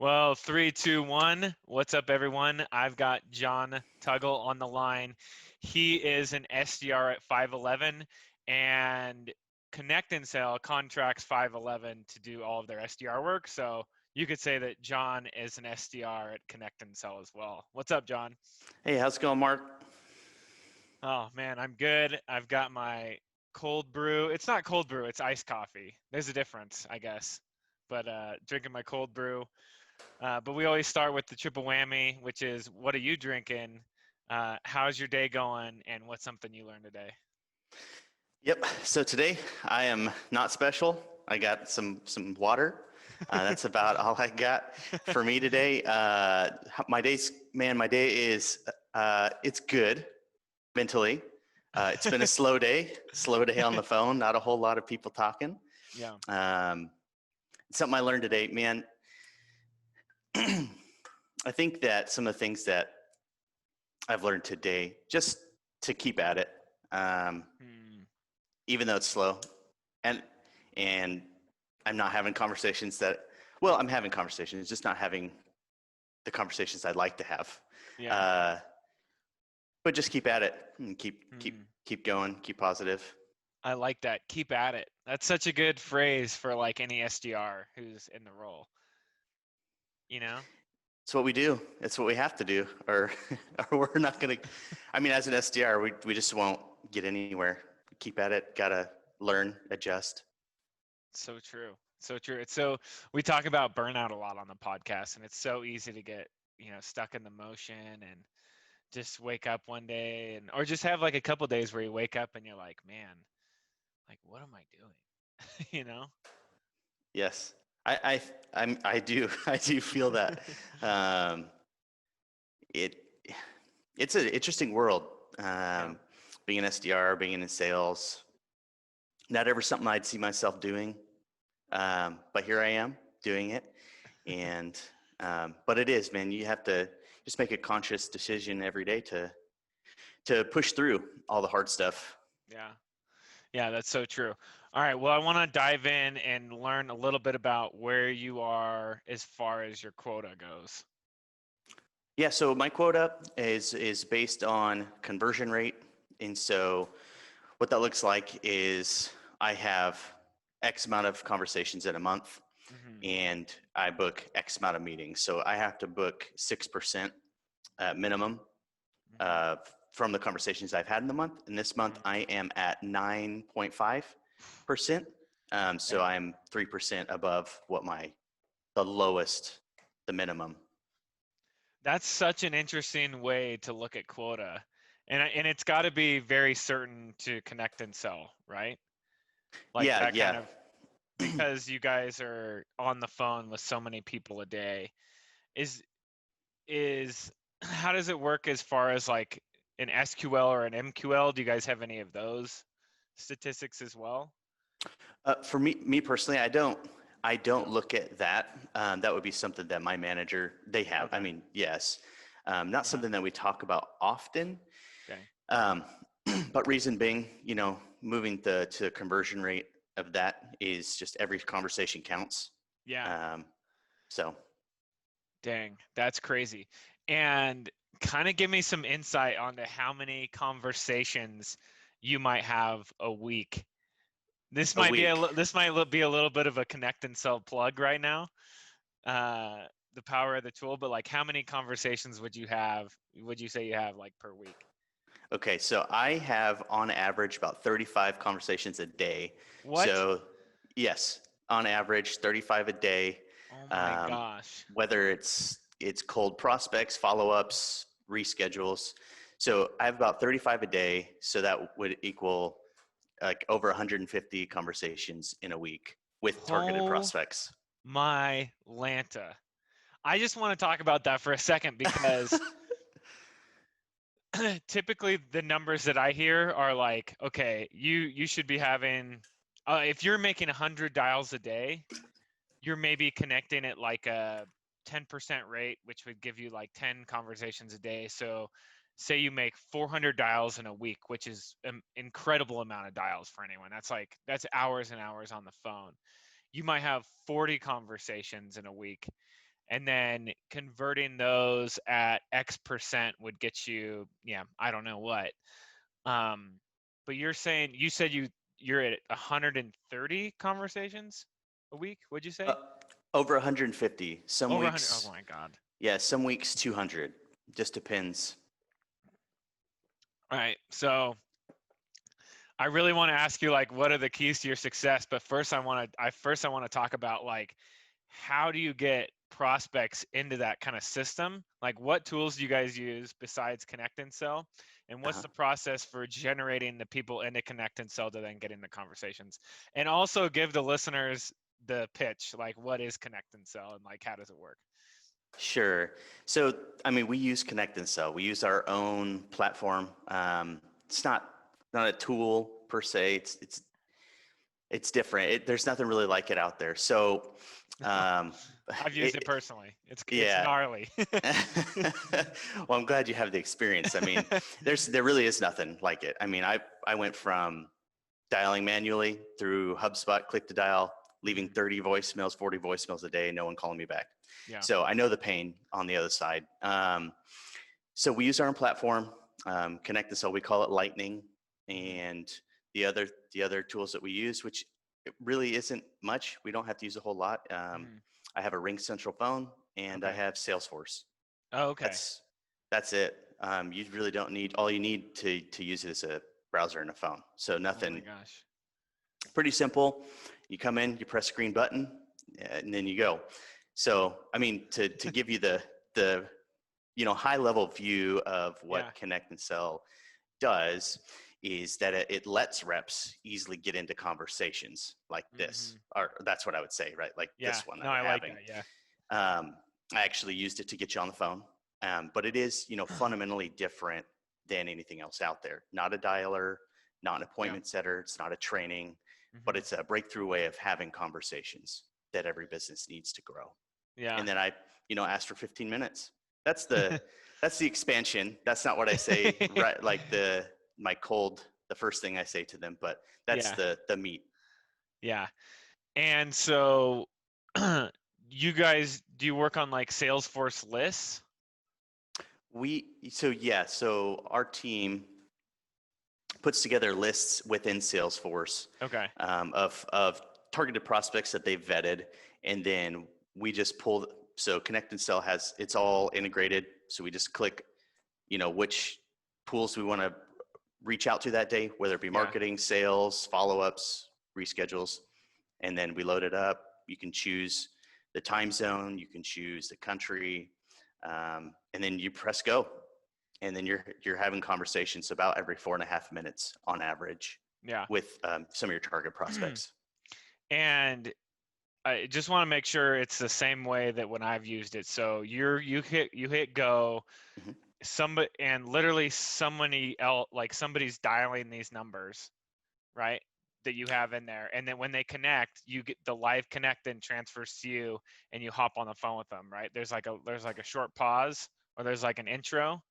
Well, three, two, one. What's up, everyone? I've got John Tuggle on the line. He is an SDR at 511, and ConnectAndSell contracts 511 to do all of their SDR work. So you could say that John is an SDR at ConnectAndSell as well. What's up, John? Hey, how's it going, Mark? Oh man, I'm good. I've got my cold brew. It's not cold brew, it's iced coffee. There's a difference, I guess. But drinking my cold brew. But we always start with the triple whammy, which is what are you drinking? How's your day going? And what's something you learned today? Yep. So today I am not special. I got some water. That's about all I got for me today. My day is it's good mentally. It's been a slow day on the phone. Not a whole lot of people talking. Yeah. Something I learned today, man. I think that some of the things that I've learned today, just to keep at it, even though it's slow, and I'm not having conversations I'm having conversations, just not having the conversations I'd like to have. Yeah. But just keep at it and keep going, keep positive. I like that. Keep at it. That's such a good phrase for like any SDR who's in the role. You know? It's what we do. It's what we have to do, or we're not going to. I mean, as an SDR, we just won't get anywhere. Keep at it. Gotta learn, adjust. So true. So true. We talk about burnout a lot on the podcast, and it's so easy to get, stuck in the motion and just wake up one day or just have like a couple days where you wake up and you're like, man, like, what am I doing? you know? Yes. I do feel that. It's an interesting world. Being an SDR, being in sales, not ever something I'd see myself doing. But here I am doing it. And, but it is, man, you have to just make a conscious decision every day to push through all the hard stuff. Yeah. Yeah, that's so true. All right. Well, I want to dive in and learn a little bit about where you are as far as your quota goes. Yeah. So my quota is based on conversion rate. And so what that looks like is I have X amount of conversations in a month, and I book X amount of meetings. So I have to book 6% minimum from the conversations I've had in the month. And this month I am at 9.5%. So I'm 3% above what the lowest, the minimum. That's such an interesting way to look at quota. And it's got to be very certain to connect and sell, right? Like that kind of, because you guys are on the phone with so many people a day. Is how does it work as far as like an SQL or an MQL? Do you guys have any of those statistics as well? For me personally, I don't look at that. That would be something that my manager, they have. Okay. I mean, yes, not something that we talk about often. Okay. But reason being, moving to conversion rate of that is just every conversation counts. Yeah. So. Dang, that's crazy. And kind of give me some insight onto how many conversations you might have a week. This might be a little bit of a connect and sell plug right now. The power of the tool, but like how many conversations would you say you have like per week? Okay, so I have on average about 35 conversations a day. What? So yes, on average 35 a day. Oh my gosh. Whether it's cold prospects, follow-ups, reschedules. So I have about 35 a day. So that would equal like over 150 conversations in a week with targeted prospects. My Lanta. I just want to talk about that for a second because typically the numbers that I hear are like, okay, you should be having, if you're making 100 dials a day, you're maybe connecting at like a 10% rate, which would give you like 10 conversations a day. So say you make 400 dials in a week, which is an incredible amount of dials for anyone. That's hours and hours on the phone. You might have 40 conversations in a week. and then converting those at X% would get you, yeah, I don't know what. But you said you're at 130 conversations a week. What'd you say? Over 150. Some Over 100. Oh weeks, my God. yeah, some weeks 200. Just depends. All right. So I really want to ask you, like, what are the keys to your success? But first I want to talk about, like, how do you get prospects into that kind of system? Like, what tools do you guys use besides Connect and Sell? And what's Uh-huh. the process for generating the people into Connect and Sell to then get in the conversations? And also give the listeners the pitch, like, what is Connect and Sell and, like, how does it work? Sure. So, I mean, we use Connect and Sell. We use our own platform. It's not a tool per se. It's different. There's nothing really like it out there. So, um, I've used it personally. It's yeah. gnarly. Well, I'm glad you have the experience. I mean, there really is nothing like it. I mean, I went from dialing manually through HubSpot, click to dial, leaving 30 voicemails, 40 voicemails a day, no one calling me back. Yeah. So I know the pain on the other side. So we use our own platform, Connect and Sell. We call it Lightning, and the other tools that we use, which it really isn't much. We don't have to use a whole lot. I have a Ring Central phone, and I Okay. have Salesforce. Oh, okay. That's it. You really don't need. All you need to use it is a browser and a phone. So Oh my nothing. gosh. Pretty simple. You come in, you press the green button, and then you go. So, I mean, to give you the high level view of what Yeah. Connect and Sell does is that it lets reps easily get into conversations like this, or that's what I would say, right? Like Yeah. this one that No, we're I like having. that. Yeah. I actually used it to get you on the phone, but it is fundamentally different than anything else out there. Not a dialer, not an appointment setter. It's not a training, but it's a breakthrough way of having conversations that every business needs to grow. Yeah. And then I asked for 15 minutes. That's the expansion. That's not what I say, right? Like the first thing I say to them, but that's Yeah. the meat. Yeah. And so you guys, do you work on like Salesforce lists? So our team puts together lists within Salesforce Okay. of targeted prospects that they've vetted, and then we just pull. So Connect and Sell it's all integrated. So we just click, which pools we want to reach out to that day, whether it be marketing, sales, follow-ups, reschedules, and then we load it up. You can choose the time zone, you can choose the country, and then you press go. And then you're having conversations about every 4.5 minutes on average. Yeah. With some of your target prospects. And I just want to make sure it's the same way that when I've used it. So you hit go, and literally somebody else, like somebody's dialing these numbers, right? That you have in there, and then when they connect, you get the live connect then transfers to you, and you hop on the phone with them, right? There's like a short pause, or there's like an intro,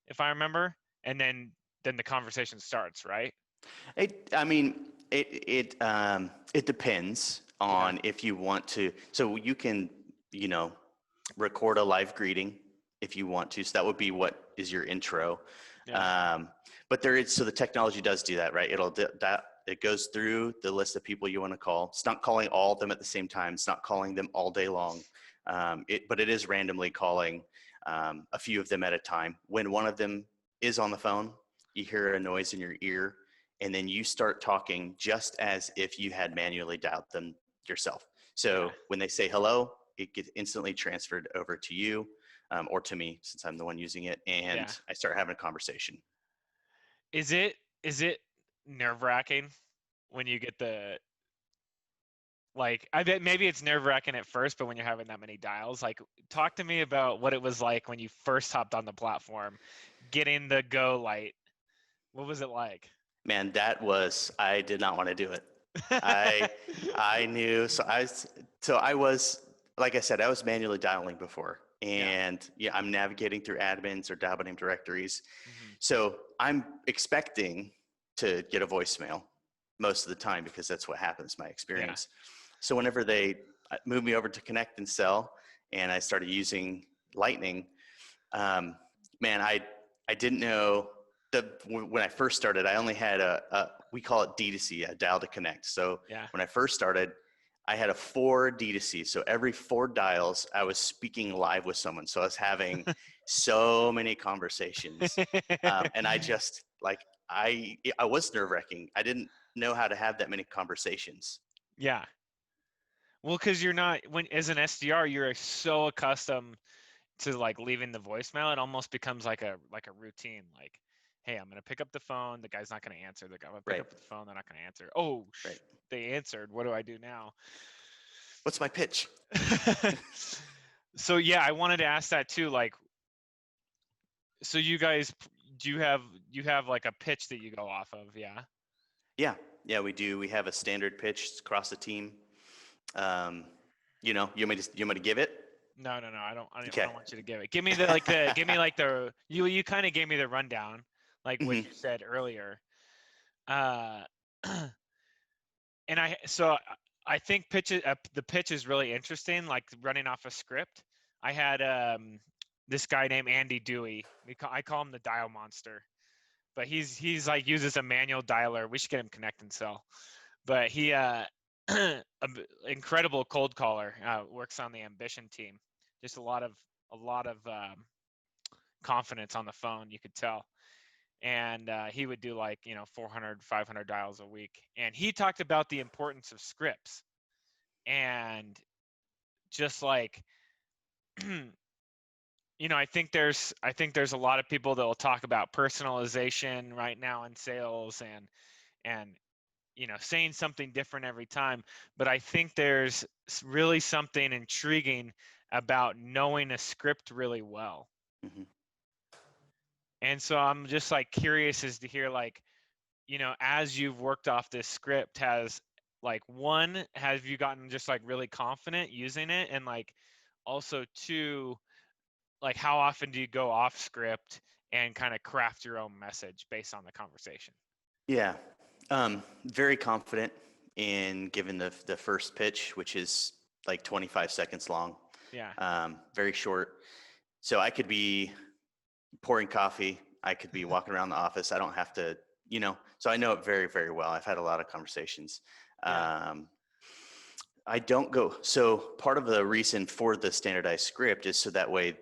if I remember, and then the conversation starts, right? It depends on if you want to. So you can, record a live greeting if you want to. So that would be what is your intro. Yeah. But so the technology does do that, right? It goes through the list of people you want to call. It's not calling all of them at the same time. It's not calling them all day long. But it is randomly calling a few of them at a time. When one of them is on the phone, you hear a noise in your ear, and then you start talking just as if you had manually dialed them yourself. So when they say hello, it gets instantly transferred over to you or to me, since I'm the one using it, and I start having a conversation. Is it nerve-wracking when you get I bet maybe it's nerve-wracking at first, but when you're having that many dials, like, talk to me about what it was like when you first hopped on the platform, getting the go light. What was it like? Man, I did not want to do it. I knew, I was, like I said, I was manually dialing before, and I'm navigating through admins or dial by name directories. So I'm expecting to get a voicemail most of the time, because that's what happens, my experience. So whenever they move me over to Connect and Sell, and I started using Lightning, man, I didn't know when I first started, I only had we call it D2C, a dial to connect. So Yeah. when I first started, I had a 4 D2C. So every 4 dials, I was speaking live with someone. So I was having so many conversations. And I just I was nerve wracking. I didn't know how to have that many conversations. Yeah. Well, because you're not, as an SDR, you're so accustomed to like leaving the voicemail, it almost becomes like a routine. Like, hey, I'm gonna pick up the phone. The guy's not gonna answer. I'm gonna pick Right. up the phone. They're not gonna answer. Oh, Right. they answered. What do I do now? What's my pitch? So yeah, I wanted to ask that too. Like, so you guys, do you have like a pitch that you go off of? Yeah. Yeah, we do. We have a standard pitch across the team. You want me to give it? No. I don't Okay. want you to give it. Give me you kind of gave me the rundown, like what you said earlier. Uh, and I think the pitch is really interesting, like running off a script. I had this guy named Andy Dewey. I call him the dial monster, but he's like uses a manual dialer. We should get him ConnectAndSell. But he incredible cold caller, works on the ambition team. Just a lot of confidence on the phone, you could tell. And he would do like 400 500 dials a week, and he talked about the importance of scripts. And just like I think there's a lot of people that will talk about personalization right now in sales, and saying something different every time. But I think there's really something intriguing about knowing a script really well. Mm-hmm. And so I'm just like curious as to hear, like, as you've worked off this script, have you gotten just like really confident using it? And like, also two, like, how often do you go off script and kind of craft your own message based on the conversation? Yeah, very confident in giving the first pitch, which is like 25 seconds long. Yeah. Very short. So I could be pouring coffee. I could be walking around the office. I don't have to, so I know it very, very well. I've had a lot of conversations. Yeah. I don't go. So part of the reason for the standardized script is so that way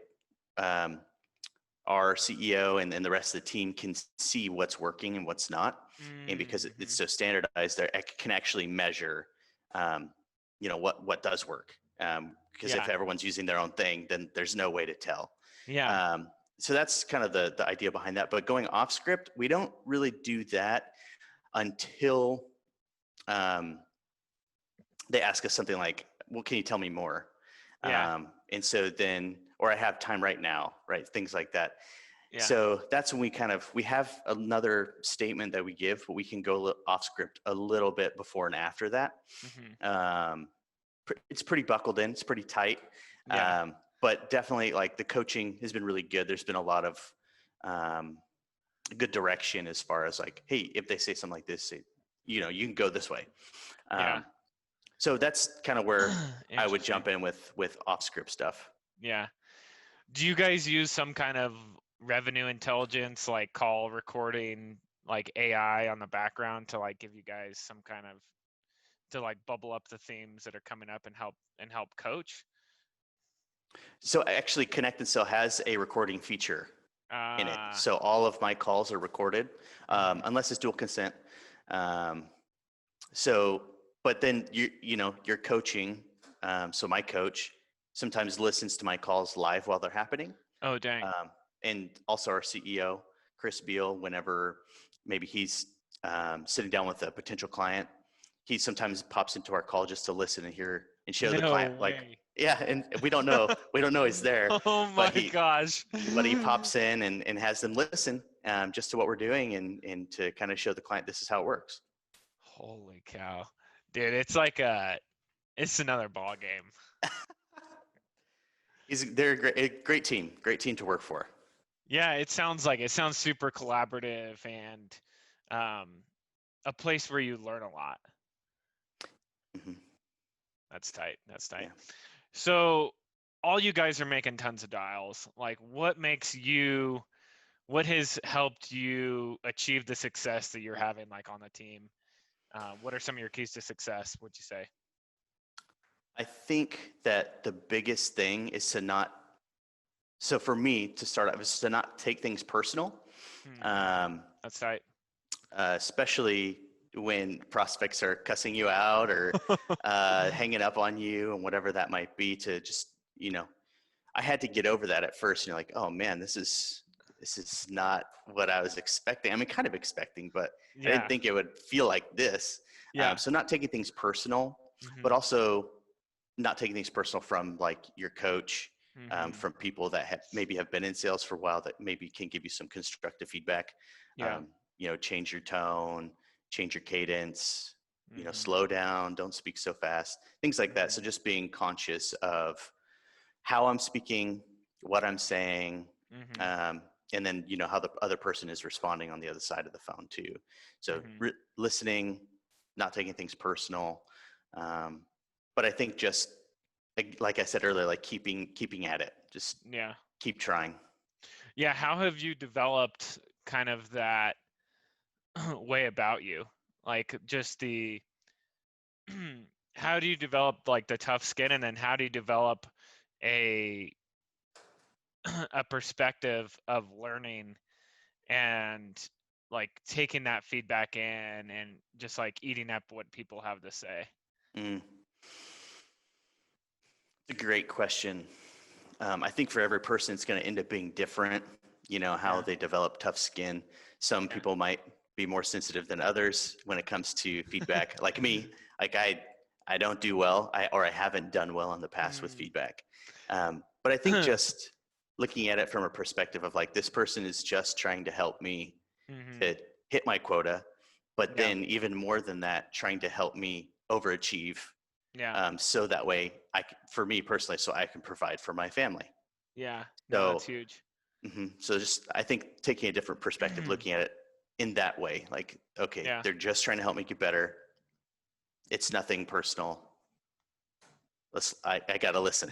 our CEO and the rest of the team can see what's working and what's not. And because it's so standardized, I can actually measure, what does work. Because if everyone's using their own thing, then there's no way to tell. Yeah. So that's kind of the idea behind that. But going off script, we don't really do that until they ask us something like, well, can you tell me more? Yeah. And so then, or I have time right now, right? Things like that. Yeah. So that's when we have another statement that we give, but we can go off script a little bit before and after that. It's pretty buckled in. It's pretty tight. Yeah. But definitely, like, the coaching has been really good. There's been a lot of good direction as far as like, hey, if they say something like this, you can go this way. Yeah. So that's kind of where I would jump in with off script stuff. Yeah. Do you guys use some kind of revenue intelligence, like call recording, like AI on the background to like give you guys some kind of, to like bubble up the themes that are coming up and help coach? So actually, ConnectAndSell has a recording feature in it. So all of my calls are recorded, unless it's dual consent. But then you're coaching. So my coach sometimes listens to my calls live while they're happening. Oh, dang. And also our CEO, Chris Beal, whenever maybe he's sitting down with a potential client, he sometimes pops into our call just to listen and hear and show the client, like, yeah, and we don't know he's there. Oh my gosh. But he pops in and has them listen just to what we're doing and to kind of show the client this is how it works. Holy cow. Dude, it's another ball game. They're a great team to work for. Yeah, it sounds super collaborative and a place where you learn a lot. That's tight. Yeah. So all you guys are making tons of dials. Like, what has helped you achieve the success that you're having, like, on the team? What are some of your keys to success, would you say? I think that the biggest thing is so for me to start out is to not take things personal. That's tight. Especially when prospects are cussing you out or hanging up on you and whatever that might be, to just, I had to get over that at first. And you're like, oh man, this is not what I was expecting. I mean, kind of expecting, but I didn't think it would feel like this. So not taking things personal, but also not taking things personal from like your coach, from people that maybe have been in sales for a while that maybe can give you some constructive feedback. Change your tone, change your cadence, slow down, don't speak so fast, things like that. So just being conscious of how I'm speaking, what I'm saying, and then, how the other person is responding on the other side of the phone too. So listening, not taking things personal. But I think just like I said earlier, like keeping at it, just keep trying. Yeah. How have you developed kind of that way about you? Like, just how do you develop like the tough skin, and then how do you develop a perspective of learning and like taking that feedback in and just like eating up what people have to say? It's a great question. I think for every person, it's going to end up being different, how they develop tough skin. Some people might be more sensitive than others when it comes to feedback. Like me, like I don't do well, or I haven't done well in the past with feedback. But I think just looking at it from a perspective of like, this person is just trying to help me to hit my quota, but then even more than that, trying to help me overachieve. So that way, for me personally, so I can provide for my family. No, So that's huge. So just, I think taking a different perspective, looking at it in that way, like, okay, they're just trying to help me get better. It's nothing personal. I got to listen.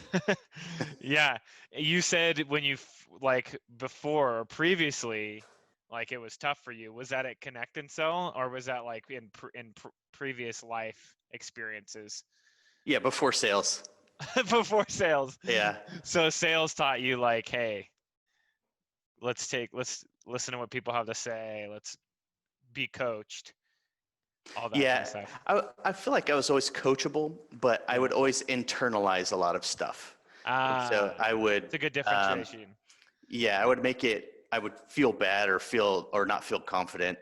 Yeah. You said when you like before or previously, like it was tough for you. Was that at ConnectAndSell, or was that like in previous life experiences? Yeah, before sales. Before sales. Yeah. So sales taught you like, hey, let's listen to what people have to say. Let's be coached. All that kind of stuff. I feel like I was always coachable, but I would always internalize a lot of stuff. So I would. It's a good differentiation. I would I would feel bad or not feel confident.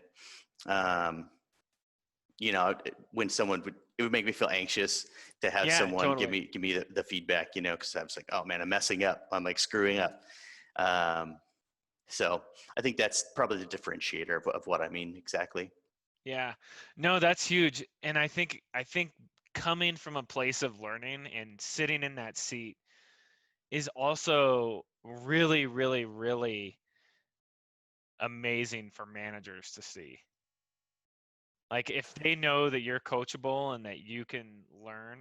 When it would make me feel anxious to have someone give me the feedback, because I was like, oh man, I'm messing up. I'm like screwing up. So I think that's probably the differentiator of what I mean exactly. Yeah, no, that's huge. And I think coming from a place of learning and sitting in that seat is also really, really, really amazing for managers to see. Like, if they know that you're coachable and that you can learn,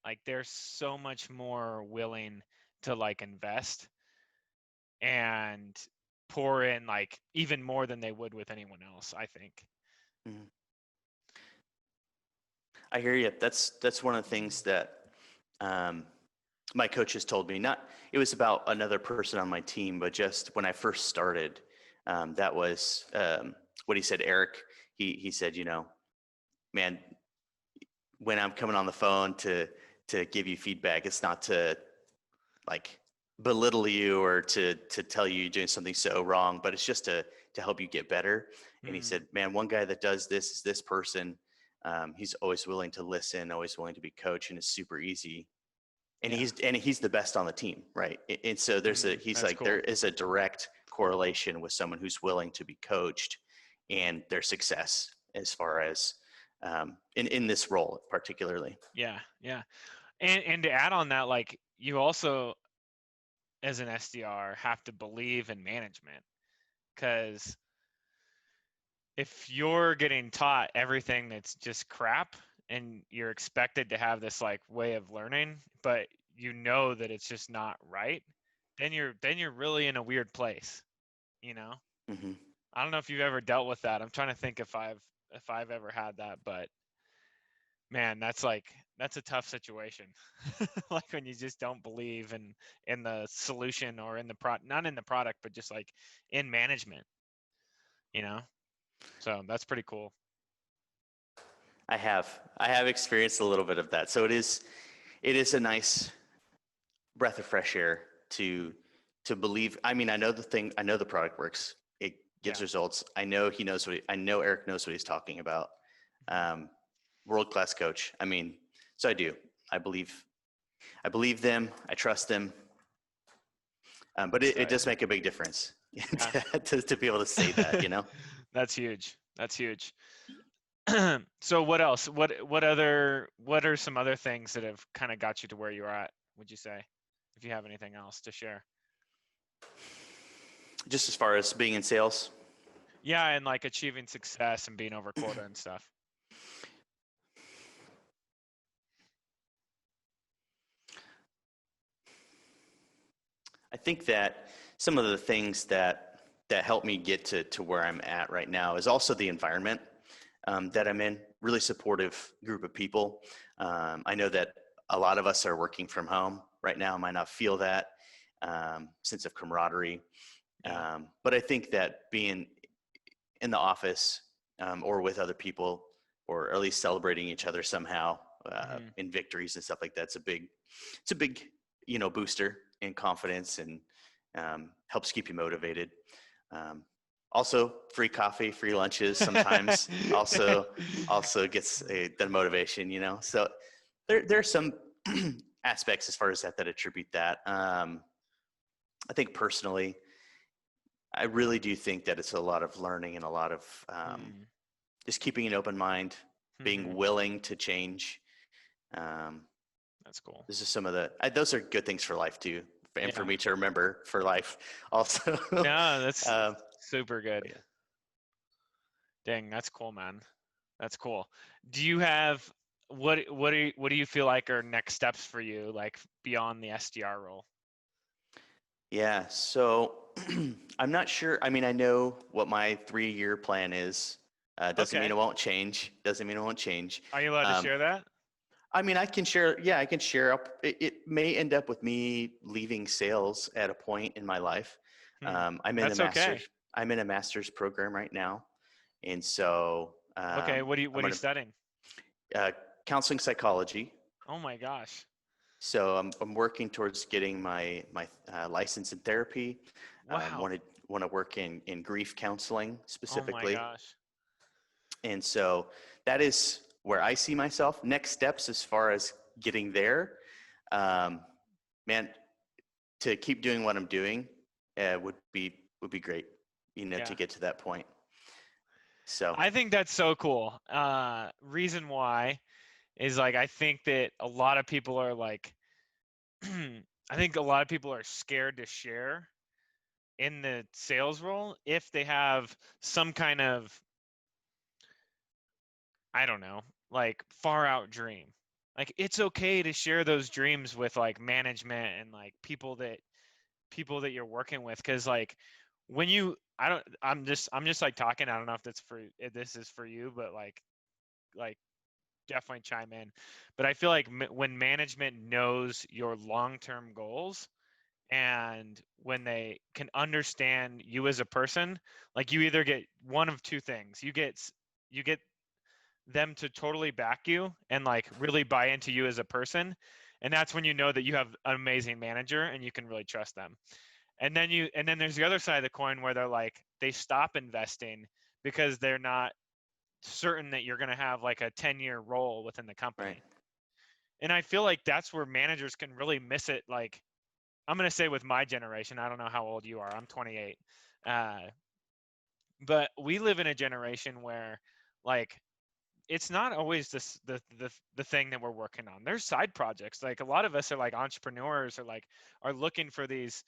like they're so much more willing to like invest and pour in like even more than they would with anyone else, I think. I hear you. That's one of the things that my coaches told me. Not, it was about another person on my team, but just when I first started, that was what he said. Eric, he said, man, when I'm coming on the phone to give you feedback, it's not to like belittle you or to tell you you're doing something so wrong, but it's just to help you get better. And he said, man, one guy that does this is this person. He's always willing to listen, always willing to be coached, and it's super easy. And he's the best on the team, right? And so he's like, cool. There is a direct correlation with someone who's willing to be coached and their success as far as in this role particularly. Yeah. And to add on that, like, you also, as an SDR, have to believe in management, because if you're getting taught everything that's just crap and you're expected to have this like way of learning, but you know that it's just not right, then you're really in a weird place, you know. Mm-hmm. I don't know if you've ever dealt with that. I'm trying to think if I've ever had that, but man, that's a tough situation. Like when you just don't believe in the solution or in the not in the product, but just like in management, you know. So that's pretty cool. I have experienced a little bit of that. So it is a nice breath of fresh air to believe. I mean, I know the product works. It gives Yeah. results. I know I know Eric knows what he's talking about. World-class coach. I mean, so I do. I believe them. I trust them. But it does make a big difference Yeah. to be able to say that, you know? That's huge. That's huge. So what else? What are some other things that have kind of got you to where you're at, would you say? If you have anything else to share. Just as far as being in sales. Yeah, and like achieving success and being over quota and stuff. I think that some of the things that help me get to where I'm at right now is also the environment that I'm in. Really supportive group of people. I know that a lot of us are working from home right now, might not feel that sense of camaraderie. Yeah. But I think that being in the office or with other people, or at least celebrating each other somehow Mm-hmm. in victories and stuff like that, it's a big booster in confidence, and helps keep you motivated. Also, free coffee, free lunches sometimes also gets the motivation, So there's some aspects as far as that attribute that. I think personally, I really do think that it's a lot of learning and a lot of just keeping an open mind, being willing to change. That's cool. This is some of those are good things for life too, and for Yeah. me to remember for life also. No, that's um, super good. yeah. Dang, that's cool, man. That's cool. Do you have what do you feel like are next steps for you, like beyond the SDR role? Yeah, so I'm not sure. I mean, I know what my 3-year plan is. Doesn't mean Okay. it won't change. Doesn't mean it won't change. Are you allowed to Um, share that? I mean, I can share. Yeah, I can share. It may end up with me leaving sales at a point in my life. Hmm. I'm in a That's okay. master's. I'm in a master's program right now, and so Okay, what I'm are you going studying? to counseling psychology. Oh my gosh. So I'm working towards getting my license in therapy. Wow. Want to work in grief counseling Oh my specifically, gosh. and so that is where I see myself. Next steps as far as getting there, man, to keep doing what I'm doing would be great, to Yeah. get to that point. So I think that's so cool. Reason why is like I think that a lot of people are like I think a lot of people are scared to share in the sales role if they have some kind of, I don't know, like far out dream. Like it's okay to share those dreams with like management and like people that you're working with, cuz like when you I don't I'm just like talking, I don't know if this is for you, but like definitely chime in. But I feel like when management knows your long-term goals and when they can understand you as a person, like you either get one of two things. You get them to totally back you and like really buy into you as a person, and that's when you know that you have an amazing manager and you can really trust them. And then there's the other side of the coin where they're like they stop investing because they're not certain that you're going to have like a 10-year role within the right, company. And I feel like that's where managers can really miss it. Like I'm going to say with my generation, I don't know how old you are. I'm 28. Uh, but we live in a generation where like it's not always the thing that we're working on. There's side projects. Like a lot of us are like entrepreneurs or like are looking for these,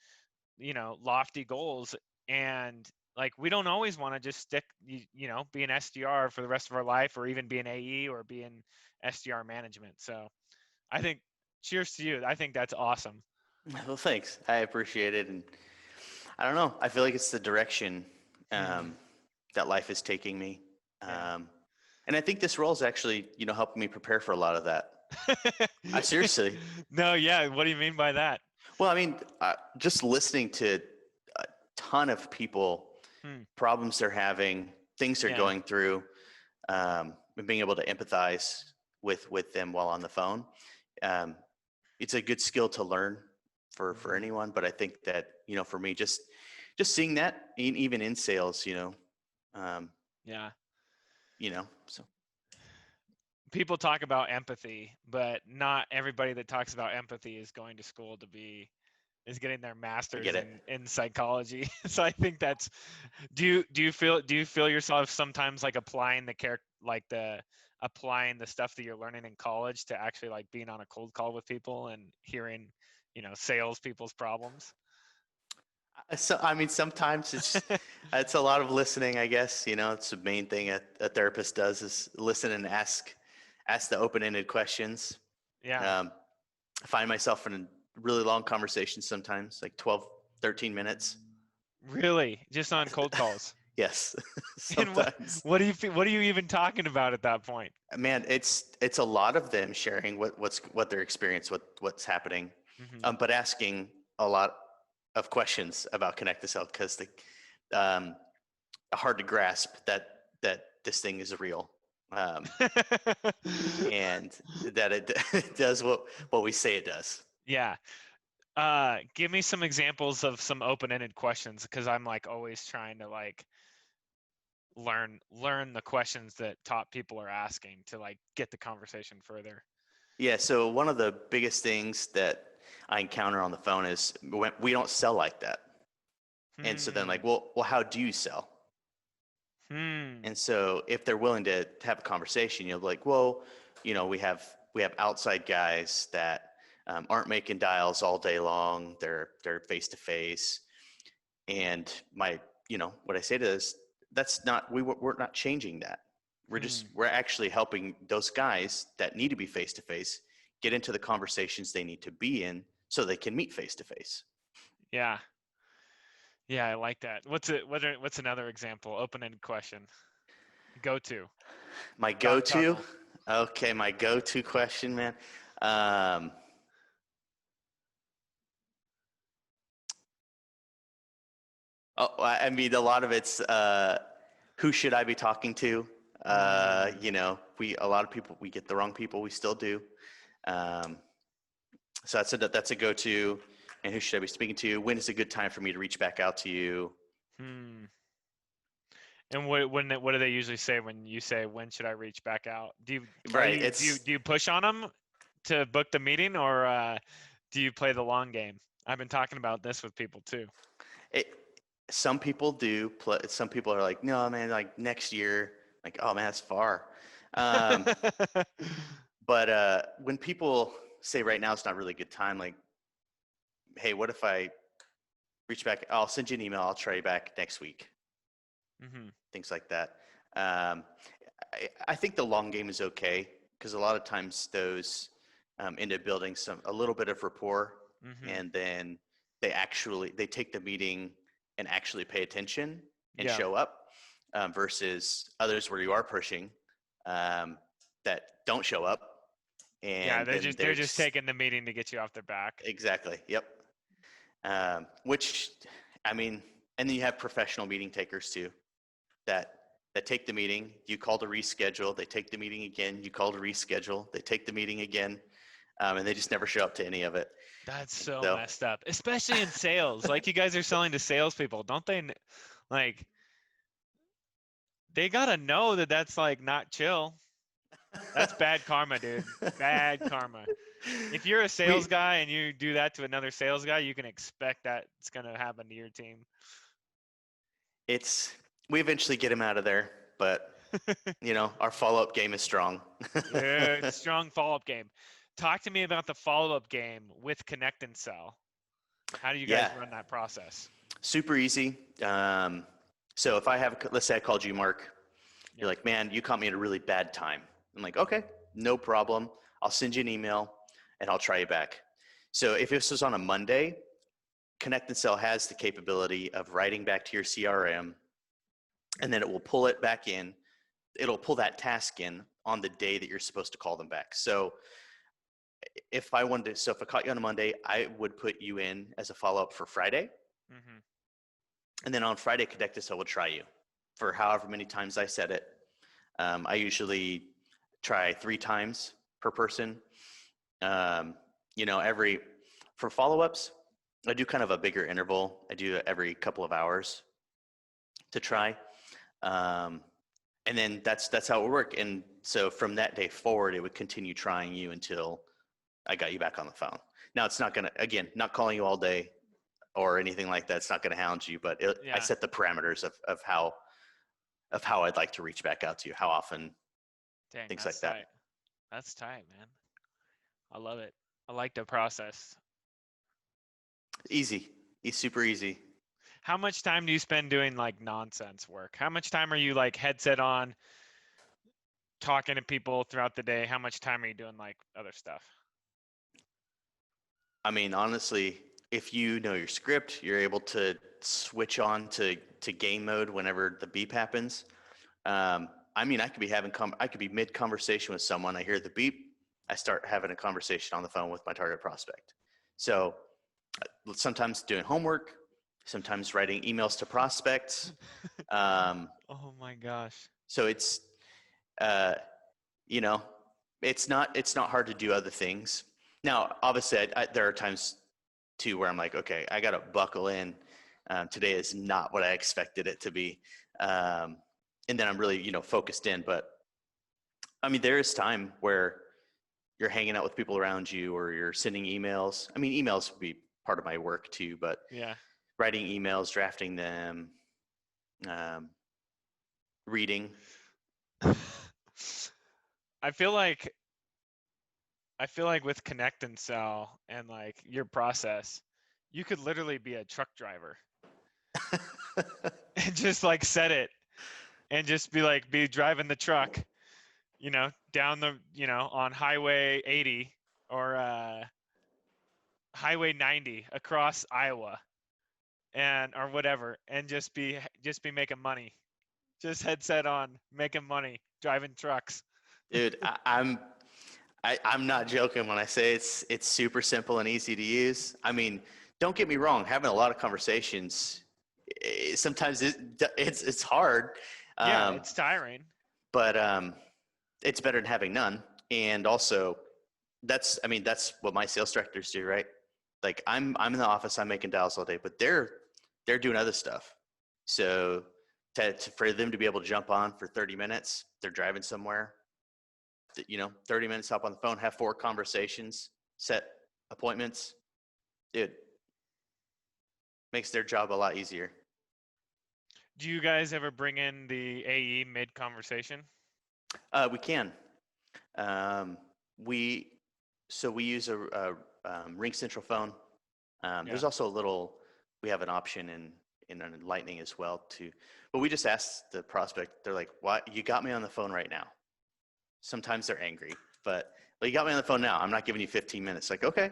lofty goals, and like we don't always want to just stick be an SDR for the rest of our life, or even be an AE or be in SDR management. So I think Cheers to you. I think that's awesome. Well, thanks. I appreciate it. And I don't know. I feel like it's the direction that life is taking me. Yeah. And I think this role is actually, helping me prepare for a lot of that. I seriously. No, yeah. What do you mean by that? Well, I mean, just listening to a ton of people, problems they're having, things they're going through, and being able to empathize with them while on the phone. It's a good skill to learn for anyone, but I think that, for me, just seeing that even in sales, so. People talk about empathy, but not everybody that talks about empathy is going to school is getting their master's in psychology. So I think that's, do you feel yourself sometimes like applying applying the stuff that you're learning in college to actually like being on a cold call with people and hearing, sales people's problems? So, I mean, sometimes it's a lot of listening, I guess. It's the main thing a therapist does is listen and ask the open-ended questions. Yeah. I find myself in a really long conversation sometimes, like 12, 13 minutes. Really? Just on cold calls? Yes. Sometimes. What are you even talking about at that point? Man, it's a lot of them sharing what their experience, what's happening, but asking a lot of questions about ConnectAndSell because hard to grasp that this thing is real, and that it does what we say it does. Yeah. Give me some examples of some open-ended questions, because I'm like always trying to like learn the questions that top people are asking to like get the conversation further. Yeah. So one of the biggest things that I encounter on the phone is when we don't sell like that. And so then like, well, how do you sell? And so if they're willing to have a conversation, you'll be like, well, we have outside guys that aren't making dials all day long. They're face to face. And what I say to this, that's not, we're not changing that. We're actually helping those guys that need to be face to face get into the conversations they need to be in so they can meet face to face. Yeah. Yeah, I like that. What's another example? Open-ended question. Go-to. My go-to? Okay, my go-to question, man. I mean, a lot of it's who should I be talking to? A lot of people, we get the wrong people. We still do. So that's a go-to. And who should I be speaking to? When is a good time for me to reach back out to you? And what do they usually say when you say, when should I reach back out? Do you push on them to book the meeting, or do you play the long game? I've been talking about this with people too. Some people do. Some people are like, no, man, like next year. Like, oh man, that's far. But when people say right now it's not really a good time, like, hey, what if I reach back? I'll send you an email. I'll try you back next week. Things like that. I think the long game is okay because a lot of times those end up building a little bit of rapport, and then they take the meeting and actually pay attention and show up, versus others where you are pushing that don't show up. And they're just taking the meeting to get you off their back. Exactly. Yep. Which, I mean, and then you have professional meeting takers too, that take the meeting, you call to reschedule, they take the meeting again, you call to reschedule, they take the meeting again, and they just never show up to any of it. That's so messed up, especially in sales. Like, you guys are selling to salespeople, don't they? Like, they gotta know that that's like not chill. That's bad karma, dude. Bad karma. If you're a sales guy and you do that to another sales guy, you can expect that it's gonna happen to your team. We eventually get him out of there, but our follow-up game is strong. Yeah, strong follow-up game. Talk to me about the follow-up game with ConnectAndSell. How do you guys run that process? Super easy. So if let's say I called you, Mark, you're like, man, you caught me at a really bad time. I'm like, okay, no problem. I'll send you an email. and I'll try you back. So if this was on a Monday, ConnectAndSell has the capability of writing back to your CRM, and then it will pull it back in. It'll pull that task in on the day that you're supposed to call them back. So if I caught you on a Monday, I would put you in as a follow-up for Friday. Mm-hmm. And then on Friday, ConnectAndSell will try you for however many times I said it. I usually try 3 times per person. For follow-ups, I do kind of a bigger interval. I do it every couple of hours to try. And then that's how it would work. And so from that day forward, it would continue trying you until I got you back on the phone. Now it's not gonna, again, not calling you all day or anything like that. It's not gonna hound you, but I set the parameters of how I'd like to reach back out to you, how often, things like that. That's tight, man. I love it. I like the process. Easy. It's super easy. How much time do you spend doing like nonsense work? How much time are you like headset on talking to people throughout the day? How much time are you doing like other stuff? I mean, honestly, if you know your script, you're able to switch on to game mode whenever the beep happens. I mean, I could be mid conversation with someone. I hear the beep. I start having a conversation on the phone with my target prospect. So sometimes doing homework, sometimes writing emails to prospects. Oh my gosh. So it's, it's not hard to do other things. Now, obviously, there are times too where I'm like, okay, I got to buckle in. Today is not what I expected it to be. And then I'm really, focused in. But I mean, there is time where you're hanging out with people around you or you're sending emails. I mean, emails would be part of my work too, but yeah, writing emails, drafting them, reading. I feel like with ConnectAndSell and like your process, you could literally be a truck driver and just like set it and just be driving the truck, down on Highway 80 or Highway 90 across Iowa or whatever, and just be making money, just headset on, making money, driving trucks. Dude, I'm not joking when I say it's super simple and easy to use. I mean, don't get me wrong, having a lot of conversations, sometimes it's hard. Yeah, it's tiring. But it's better than having none. And also, that's what my sales directors do, right? Like I'm in the office, I'm making dials all day, but they're doing other stuff. So for them to be able to jump on for 30 minutes, they're driving somewhere, 30 minutes, hop on the phone, have 4 conversations, set appointments, dude, makes their job a lot easier. Do you guys ever bring in the AE mid conversation? We can. We use a Ring Central phone. There's also we have an option in Lightning as well too. But we just asked the prospect, they're like, "What? You got me on the phone right now." Sometimes they're angry, but you got me on the phone now. I'm not giving you 15 minutes. Like, okay,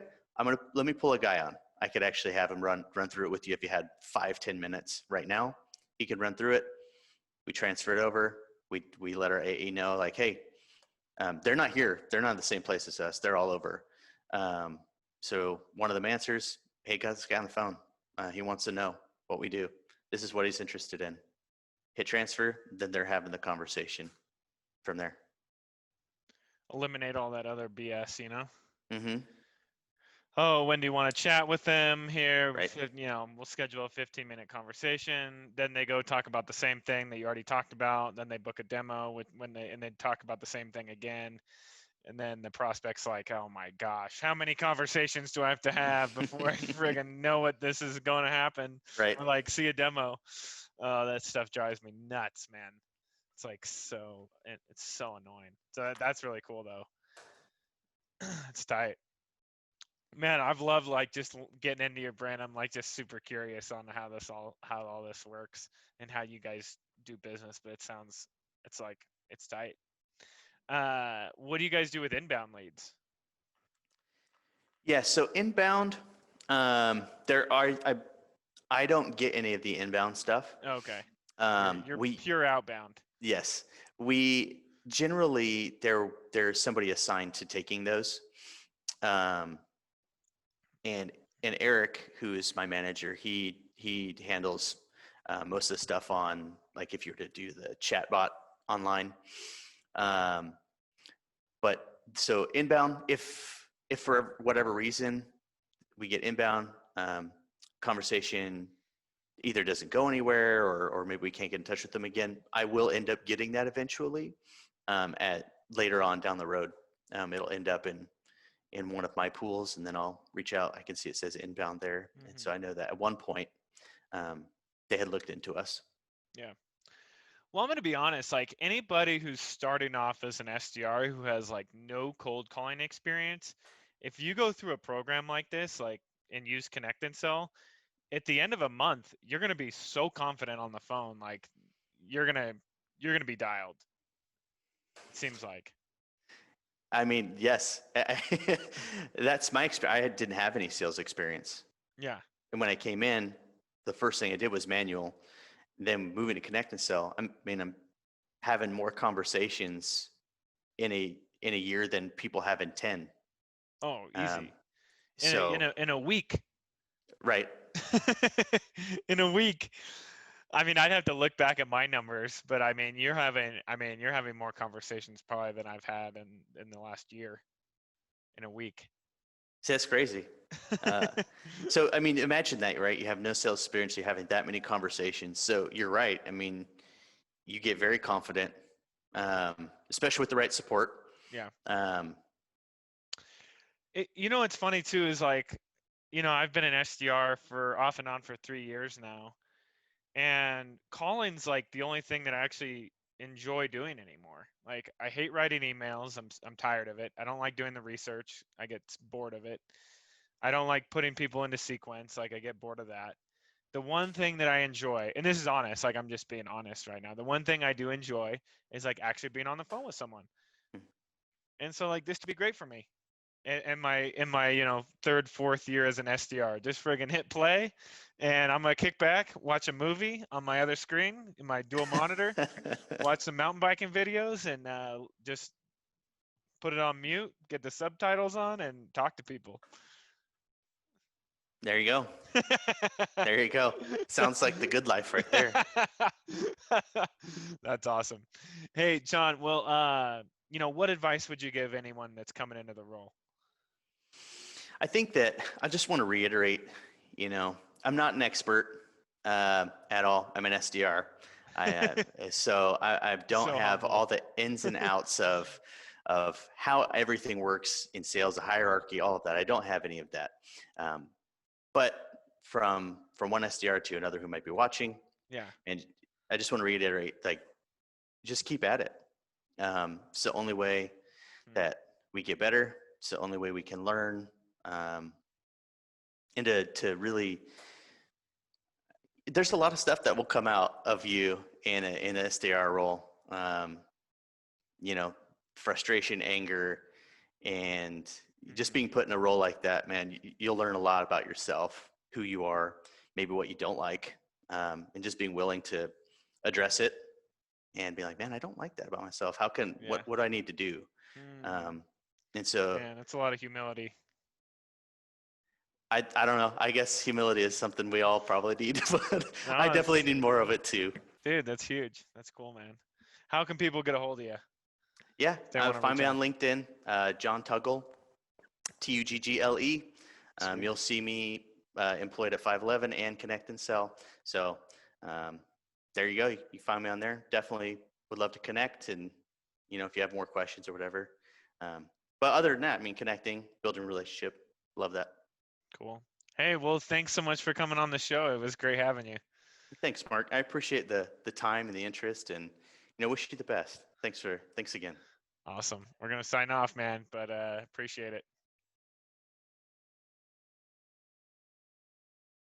let me pull a guy on. I could actually have him run through it with you if you had 5-10 minutes right now. He could run through it. We transfer it over. We let our AE know, like, hey, they're not here. They're not in the same place as us. They're all over. So one of them answers, hey, got this guy on the phone. He wants to know what we do. This is what he's interested in. Hit transfer, then they're having the conversation from there. Eliminate all that other BS, Mm-hmm. Oh, when do you want to chat with them here? Right. We'll schedule a 15-minute conversation. Then they go talk about the same thing that you already talked about. Then they book a demo and they talk about the same thing again. And then the prospect's like, oh my gosh, how many conversations do I have to have before I friggin' know what this is going to happen? Right. Or like see a demo. That stuff drives me nuts, man. It's like it's so annoying. So that's really cool though. It's tight. Man, I've loved like just getting into your brand. I'm like just super curious on how all this works and how you guys do business, but it's tight. What do you guys do with inbound leads? Yeah. So inbound, I don't get any of the inbound stuff. Okay. You're We pure outbound. Yes, we generally there's somebody assigned to taking those, um, and Eric, who is my manager, he handles most of the stuff on, like, if you were to do the chatbot online. Um, but so inbound, if for whatever reason we get inbound, conversation either doesn't go anywhere, or maybe we can't get in touch with them again, I will end up getting that eventually, at later on down the road. It'll end up in one of my pools, and then I'll reach out. I can see it says inbound there. And so I know that at one point, they had looked into us. Yeah. Well, I'm going to be honest, like anybody who's starting off as an SDR who has like no cold calling experience, if you go through a program like this, like, and use ConnectAndSell, at the end of a month, you're going to be so confident on the phone, like you're going to be dialed. It seems like. I mean, yes, that's my experience. I didn't have any sales experience. Yeah. And when I came in, the first thing I did was manual. Then moving to ConnectAndSell, I'm having more conversations in a year than people have in 10. Oh, easy. So In a week. right. In a week. I mean, I'd have to look back at my numbers, but I mean, you're having more conversations probably than I've had in the last year in a week. See, that's crazy. So, I mean, imagine that, right? You have no sales experience, you're having that many conversations. So you're right. I mean, you get very confident, especially with the right support. Yeah. Um, What's funny too is like, I've been an SDR for off and on for 3 years now, and calling's like the only thing that I actually enjoy doing anymore. Like, I hate writing emails. I'm tired of it. I don't like doing the research. I get bored of it. I don't like putting people into sequence. Like, I get bored of that. The one thing that I enjoy, and this is honest, like I'm just being honest right now. The one thing I do enjoy is like actually being on the phone with someone. And so like this would be great for me. In my third, fourth year as an SDR, just friggin' hit play, and I'm gonna kick back, watch a movie on my other screen in my dual monitor, watch some mountain biking videos, and just put it on mute, get the subtitles on, and talk to people. There you go. There you go. Sounds like the good life right there. That's awesome. Hey, John. Well, what advice would you give anyone that's coming into the role? I think that I just want to reiterate, I'm not an expert at all. I'm an SDR. So I don't have all the ins and outs of how everything works in sales, the hierarchy, all of that. I don't have any of that. But from one SDR to another who might be watching, yeah, and I just want to reiterate, like, just keep at it. It's the only way that we get better. It's the only way we can learn. And to really, there's a lot of stuff that will come out of you in an SDR role. Frustration, anger, and just being put in a role like that, man, you'll learn a lot about yourself, who you are, maybe what you don't like, and just being willing to address it and be like, man, I don't like that about myself. What do I need to do? And so, man, that's a lot of humility. I don't know. I guess humility is something we all probably need, but I definitely need more of it too. Dude, that's huge. That's cool, man. How can people get a hold of you? Yeah, find me on LinkedIn, John Tuggle, Tuggle. You'll see me employed at 511 and ConnectAndSell. So there you go. You find me on there. Definitely would love to connect, and if you have more questions or whatever. But other than that, I mean, connecting, building a relationship, love that. Cool. Hey, well, thanks so much for coming on the show. It was great having you. Thanks, Mark. I appreciate the time and the interest, and wish you the best. Thanks again. Awesome. We're gonna sign off, man, but appreciate it.